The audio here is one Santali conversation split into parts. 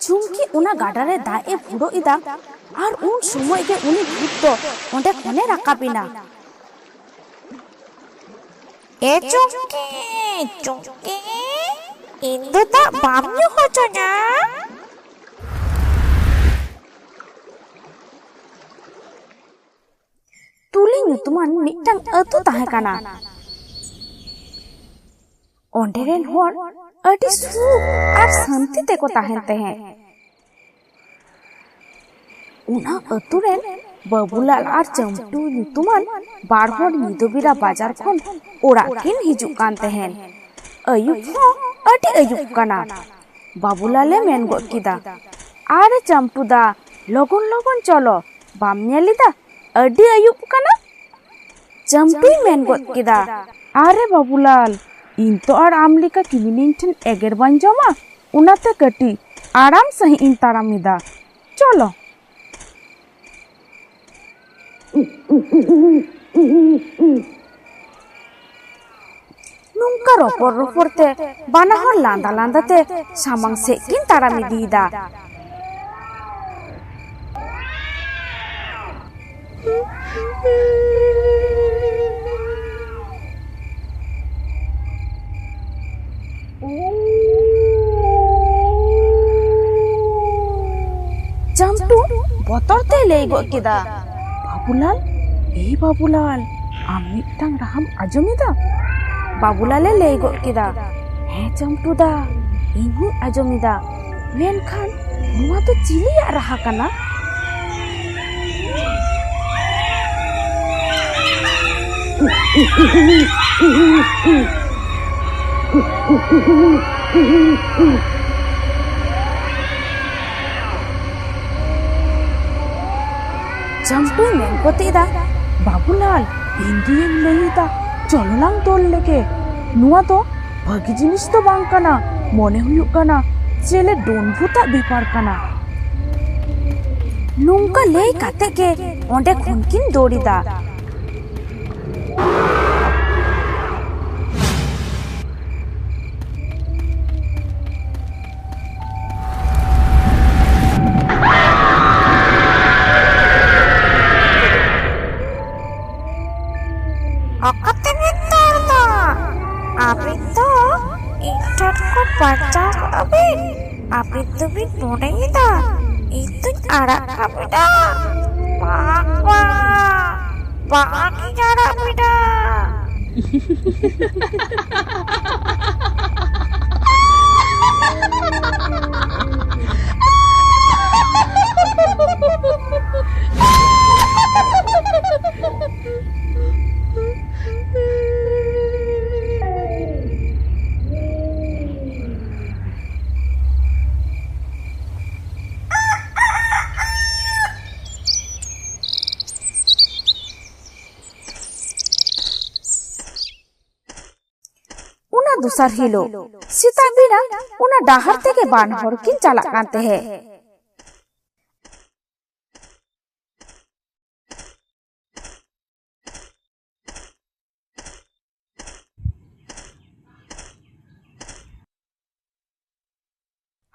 ঝুমকি ওনা গাডারে দাগ এ ভুড়ো ইদা আর উন সময় গে উনি ভূত তো ওঁডে খনে রাকাবিনা। এ চুমকি চুমকি ইন্দু তা বাম ᱧᱩ ᱦᱚᱪᱚᱧᱟ তুলি nyutuman মিটটাং আতু তাহে কানা। ওঁডে রেন হর আডি সুখ আর শান্তি তেকো তাহেন তেহে। উনা আতু রেন বাবুলাল আর চম্পু nyutuman বার হর নিদবিরা বাজার খন ওড়া কিন হিজুক কান তেহেন। আয়ুব হো আডি আয়ুব কানা। বাবুলালে মেন গদ কিদা, আরে চম্পুদা লগন লগন চলো বাম নেলিদা আডি আয়ুব কানা। চম্পুই মেন গদ কিদা, আরে বাবুলাল इन तो और आम लेका किमिनिन ठन एगर बन जमा उनाते कटी आराम सही इन तारामिदा चलो। नुंका रोपर रोपर ते बाना हर लांदा लांदा ते सामांग से किन तारामिदीदा। चंपू बतरते लई गो किदा, बाबूलाल ए बाबूलाल आम मिटटांग राहम आजमिदा। बाबूलाले लई गो किदा, हे चंपूदा इन्हु आजमिदा मेनखान नुआ तो चिलिया रहा कना। चंपू मेन कोतीदा, बाबूलाल इंडियन लईदा चलो लांग तोल लेके नुआ तो भागी जिनिस तो बांग कना मोने हुयुक कना चेले डोन भूता बेपार कना। नुंका ले काते के ओंडे खुनकिन दोड़ीदा। Apa itu bin nona ida itu arak kapida papa pagi arak kapida. दूसर हिलो सीता बिना उना डाहर ते के बान हर किन चला कांते हैं।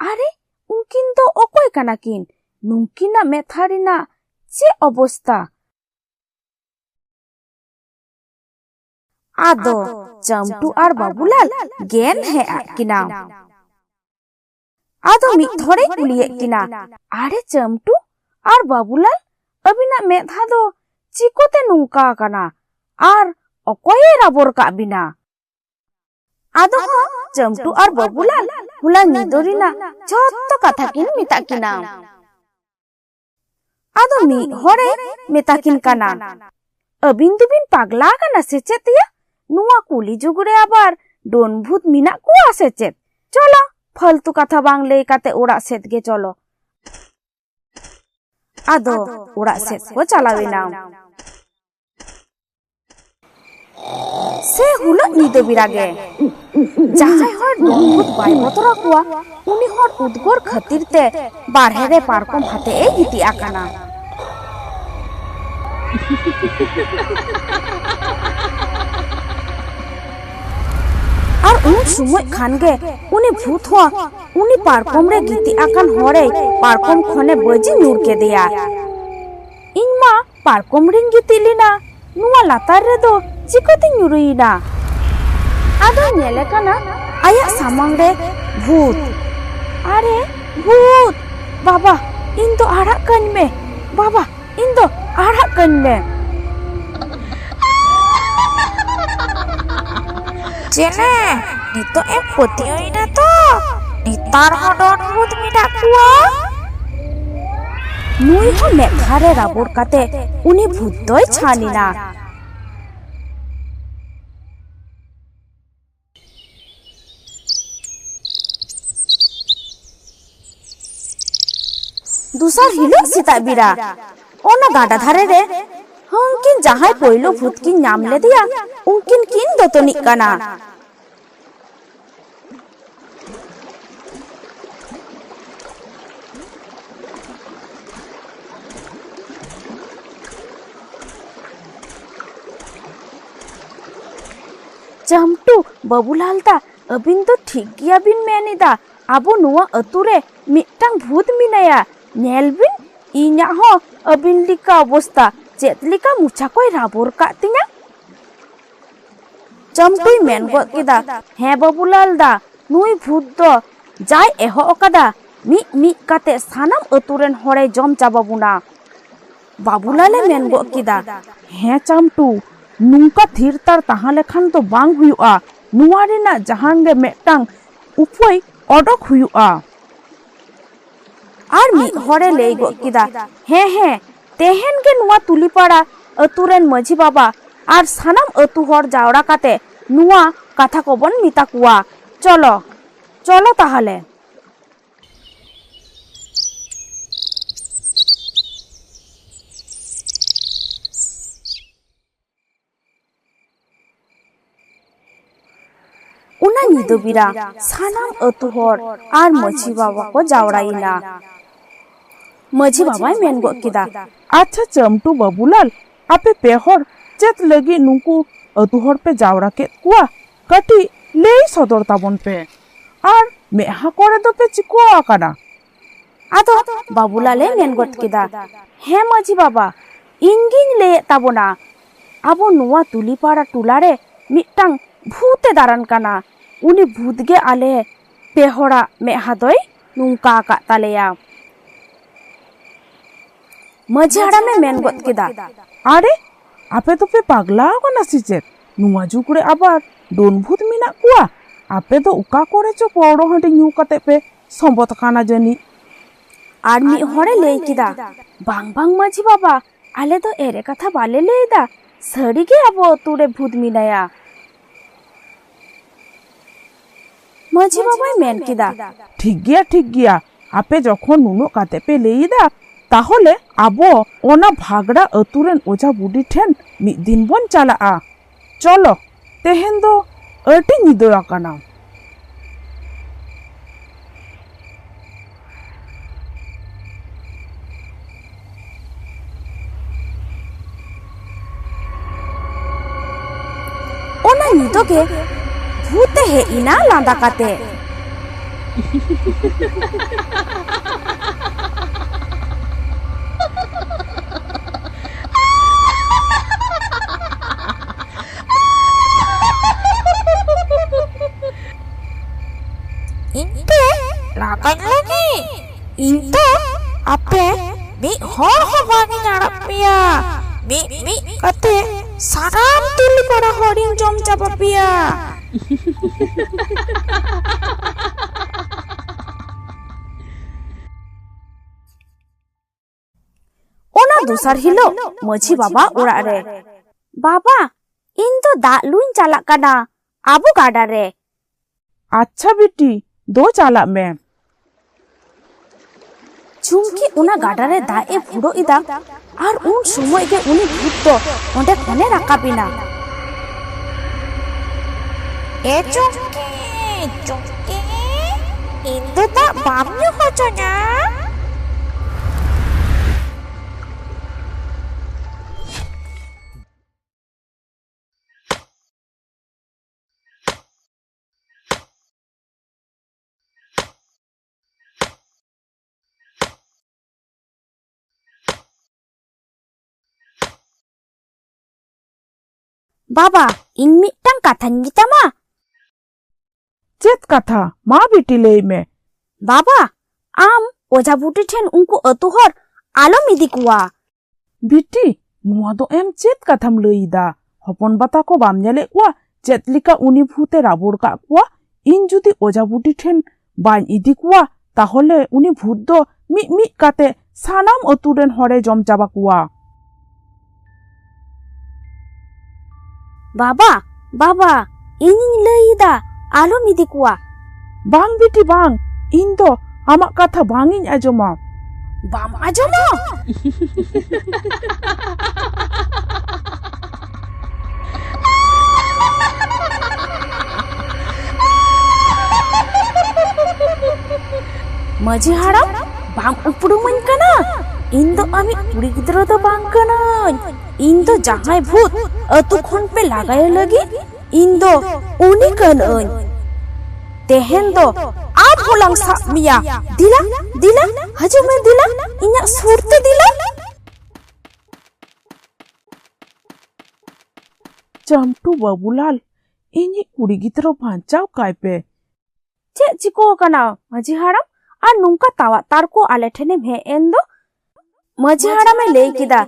अरे उनकिन तो ओकोय कना किन नुंकिना मेथारिना चे अवस्था आदो चंपू और बाबूलाल गेन है किना। आदो मी थोड़े कुलिए किना, अरे चंपू और बाबूलाल अबिना मेधा दो चिकोते नुंका कना और ओकोये राबोर का बिना। आदो हाँ चंपू और बाबूलाल हुला निदोरिना झोत्तो कथा किन मिता किना। आदो मी होरे मिता किन कना, अबिन दुबिन पागला कना से चेतिया नुआ कुली जुगुरे आबार डोन भूत मिना कुआ से चेत चलो फालतू कथा बांग ले काते ओड़ा सेत गे चलो। आदो ओड़ा सेत को चलावेना से हुला निदो बिरागे जहाय हर डोन भूत बाय बतरा कुआ उनी हर उद्गोर खातिर ते बारहे रे पारकम हाते ए गिती आकाना। আর উন সময় খানগে উনি ভূত হ উনি পারকম রে গিতি আকান হরে পারকম খনে বজি নুর কে দেয়া ইন মা পারকম রিং গিতিলিনা নুয়া লাতার রে দো চিকতে নুরুইনা আদো নেলে কানা আয়া সামাং রে ভূত আরে ভূত বাবা इन तो आड़ा कन में बाबा इन तो आड़ा कन में चले नितो एक पोतियों ना तो नितार हडोन भूत मिटा कुआ नुई हो मेघारे राबोर काते उनी भूत दोय छानी ना दूसर हिलो सीता बिरा ओना गाडा धारे रे हंकिन जहां पहलो भूत की नाम ले दिया उनकिन किन दतनी काना चमटू बाबूलाल दा अबिन तो ठीक गिया बिन मेनिदा आबो नुआ अतुरे मिटटांग भूत मिनाया नेलबिन इन्या हो अबिन लिका अवस्था चेत लिका मुछा कोई राबोर का तिन्या चमटुई मेन गद किदा हे बाबूलाल दा नुई भूत दो जाय एहो ओकादा मी काते सानाम अतुरेन होरे जम चाबाबुना बाबूलाले मेन गद किदा हे चमटू नुका थीरतार ताहा लेखान तो बांग हुयुआ नुआ रेना जहान गे मेटांग उपाय ओडक हुयुआ और मी हरे ले गो किदा हे तेहेन के नुआ तुलीपाड़ा अतुरेन मझी बाबा और सानाम अतु हर जावड़ा काते नुआ कथा को बन मिता कुआ चलो चलो ताहले उना निदो बिरा सानाम अतु हर और मझी बाबा को जावड़ाइना मझी बाबा मेन गो किदा अच्छा चमटू बाबूलाल आपे पेहर चेत लगी नुकु अतु हर पे जावड़ा के कुआ कटी ले सदर ताबन पे और मेहा करे तो पे चिको आकाना आदो बाबूलाले मेन गो किदा हे मझी बाबा इंगिन ले ताबोना आबो नुआ तुलीपाड़ा टुलारे मिटांग भूते दारान काना उनी भूत गे आले पेहरा मेहा दोय नुंका का तालेया मझी हाड़ा में मेन गद किदा अरे आपे तो पे पागला आगोना सिचेत नुआ जुकुरे आबार डोन भूत मिना कुआ आपे तो उका करे चो पौड़ो हंटे न्यू कते पे संबत काना जनी आर मी हरे ले किदा बांग बांग मझी बाबा आले तो एरे कथा बाले लेदा सड़ी के आबो तुरे भूत मिनाया मझी बाबा मेन किदा ठीक गया आपे जखन नुनो काते पे लेइदा ताहले आबो ओना भागड़ा अतुरेन ओजा बुडी ठेन मिद दिन बन चलाआ चलो तेहेन दो अटी निदो आकाना ओना निदो के भूते हे इना लांदा काते inte lakan lagi inte ape mi hor hobani ngarap pia mi kate saram tuli pada horing jom capa pia ओना दूसर हिलो मझी बाबा ओड़ा रे बाबा इन तो दा लुइन चाला काना आबो गाडा रे अच्छा बेटी दो चाला में चुमकी उना गाडा रे दा ए फुडो इदा और उन समय के उनी भूत तो ओंडे खने राकाबिना e chungki Indo tak bamnya kacanya बाबा इन मिटटांग काथानी गितामा चेत कथा मा बिटी लई में बाबा आम ओझा बुटी ठेन उनको अतु हर आलम इदी कुआ बिटी नुआ दो एम चेत कथाम लईदा हपन बाता को बाम नेले कुआ चेत लिका उनी भूते राबुर का कुआ इन जुदी ओझा बुटी ठेन बाñ इदी कुआ ताहले उनी भूत दो मी काते सानाम अतुरेन हरे जम चाबा कुआ बाबा बाबा इन लईदा आलम इदी कुआ बांग बिटी बांग इन दो आमा कथा बांगिन आजमा बाम आजमा माझी हाड़ाम बाम उपड़ुमन कना इन दो आमी कुड़ी गिद्रो दो बांग कना इन दो जहां भूत अतु खन पे लगाए लगी इन दो उनी कनन तेहन दो आप होलांग सा मिया दिला दिला हजू में दिला इन्या सुरते दिला चमटू बाबूलाल इनी कुड़ी गिद्रो भांचाव काय पे चे चिको कना माझी हाड़ाम आ नुंका तावा तार को आले ठेने में एन दो माझी हाड़ा में ले किदा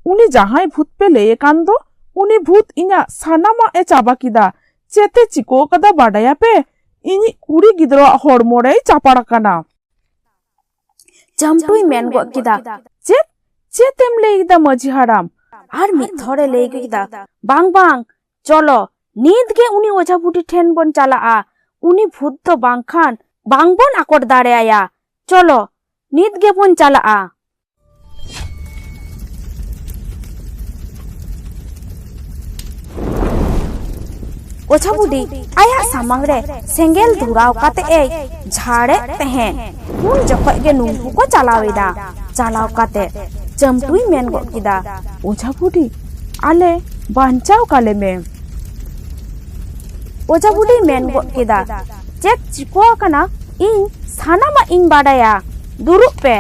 उनी जहां भूत पे ले कांदो उनी भूत इन्या सानामा ए चाबा किदा चेते चिको कदा बाडाया पे इनी कुड़ी गिद्रो हड़मोड़े चापाड़ा कना चमटुई मेन गो किदा चेतेम ले किदा माझी हाड़ाम आर मी थोड़े ले किदा बांग बांग चलो नींद के उनी ओझा बुटी ठेन बन चला आ उनी भूत तो बांग खान बांग बन आकोट दाड़े आया चलो नींद के बन चला आ ओझा बुडी आया सामंग रे सेंगेल धुराव काते ए झाड़े तहेन उन जखय गे नुंकु को चलावेदा चलाव काते चमटुई मेन गो किदा ओझा बुडी आले बांचाव काले में ओझा बुडी मेन गो किदा चेक चिको कना इन सानामा इन बाडाया दुरुप पे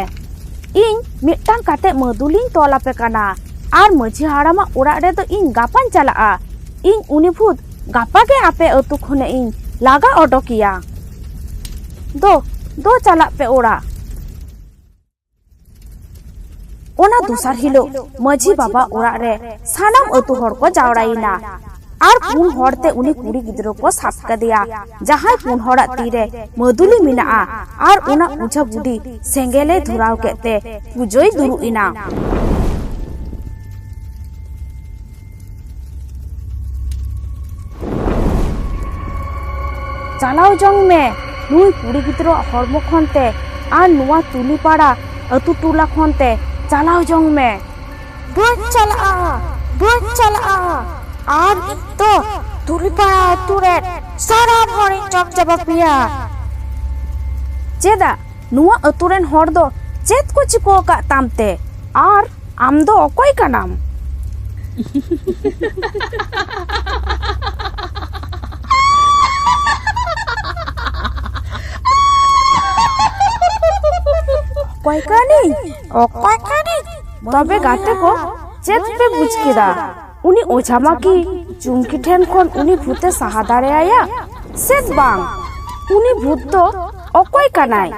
इन मिटटांग काते मधुलिन तोला पे कना आर माझी हाड़ामा ओड़ा रे तो इन गापान चला इन उनी भूत गापा के आपे अतु खने इन लागा ओडोकिया दो चला पे ओड़ा ओना दूसर हिलो माझी बाबा ओड़ा रे सानाम अतु हर को जावड़ाइना आर पुन हरते उनी कुड़ी गिद्रो को साफ कदिया जहां पुन हड़ा तीरे मधुली मिना आर ओना ओझा बुडी सेंगेले धुराव केते पुजोई दुरु इना चलाव जंग में नुई कुड़ी गिद्रो हरमो खनते आर नुआ तुली पाड़ा अतु टूला खनते चलाव जंग में बन चला आर तो तुली पाड़ा तुरे सारा भरी जम चाबा पिया चेदा नुआ अतुरेन हर दो चेत को चिको का तामते आर आम दो अकोय कानाम अकोय कानी तबे गाते को चेत पे बुझ किदा उनी ओझामा की चुमकी ठेन खन उनी भूते साहा दाड़े आया सेत बांग उनी भूत तो अकोय कानाय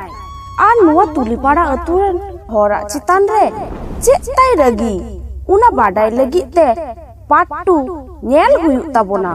आर नुआ तुलीपाड़ा अतुरेन हरा चितान रे चेत ताई रगी उना बाडाय लगी ते पार्ट 2 नेल हुयु ताबोना।